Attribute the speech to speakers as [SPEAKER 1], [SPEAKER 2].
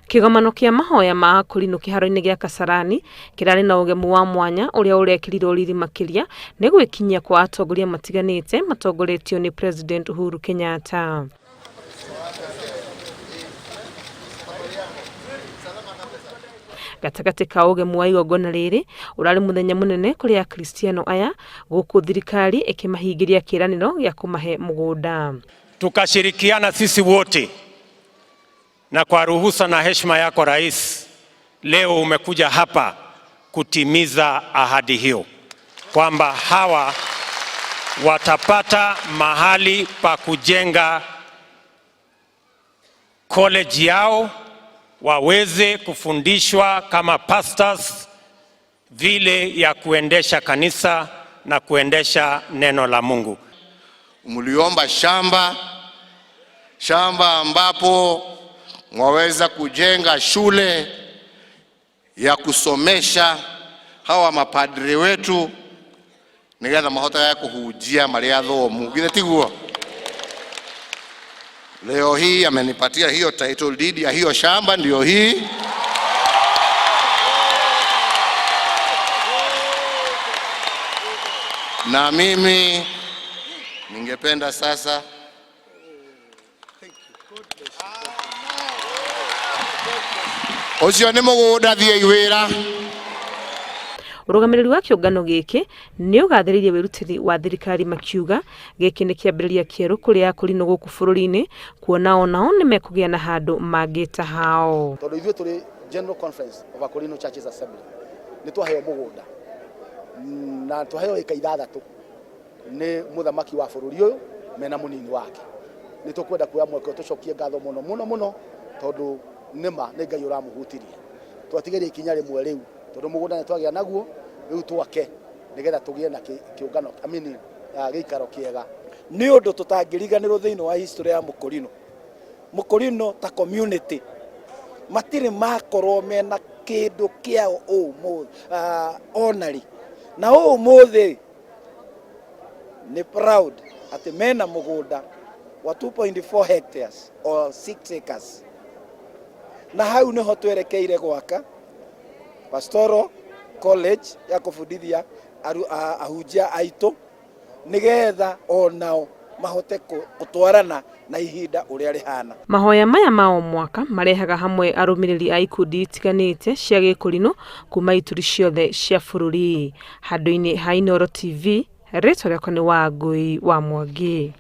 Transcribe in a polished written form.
[SPEAKER 1] Kigomano kia mahoya ma akurinu kiharo-ini gia Kasarani kirari na ugemu wa mwanya uria urekirirwo riri makiria ni gwikinyia kwa atongoria matiganite matongoretio ni President Uhuru Kenyatta. Gatagati ka ugemu wa igongona riri urari muthenya munene kuri akristiano aya guku thirikari ikimahingiria kiraniro gia kumahe mugunda.
[SPEAKER 2] Tukashirikiana sisi wote, na kwa ruhusa na heshima yako Rais, leo umekuja hapa kutimiza ahadi hiyo kwamba hawa watapata mahali pa kujenga college yao, waweze kufundishwa kama pastors vile ya kuendesha kanisa na kuendesha neno la Mungu.
[SPEAKER 3] Mliomba shamba ambapo mwaweza kujenga shule ya kusomesha hawa mapadri wetu nigetha mahota ya kuhunjia maria thomu. Githe tiguo? Leo hii amenipatia hiyo title deed ya hiyo shamba, ndio hii. Na mimi ningependa sasa ucio ni mugunda thie iwira.
[SPEAKER 1] Urugamiriri wa kiungano giki ni ugathiririe wirutiri wa thirikari makiuga giki ni kiambiriria kieru kuri akurinu guku bururi-ini kuona onao ni mekugia na handu mangita hao.
[SPEAKER 4] Tondu ithuĩ turi General Conference of Akurinu Churches Assembly ni twaheo mugunda na twaheo eka 6 ni muthamaki wa bururi uyu mena munini wake. Ni tukwenda kuoya mweke tucokie ngatho muno tondu nima ni Ngai uramuhutiria. Twatigeria ikinya rimwe riu tondu mugunda ni twagia naguo riu twake nigetha tugie na kiungano giikaro kiega.
[SPEAKER 5] Ni undu tutangiriganirwo thiini wa history ya mukurino ta community matire makorwo mena kindu kiao onari na umuthi ni proud ati mena mugunda wa 2.4 hectares or 6 acres. Na hau niho twerekeire gwaka pastoral college ya kufundithia ahunjia aitu nigetha onao mahote kutwarana na ihinda uria rihana.
[SPEAKER 1] Mahoya maya ma mwaka marehaga hamwe arumiriri a ikundi itiganite cia gikurinu kuma ituri ciothe cia bururi. Handu-ini ha Inooro TV, ritwa riakwa ni Wangui wa Mwangi.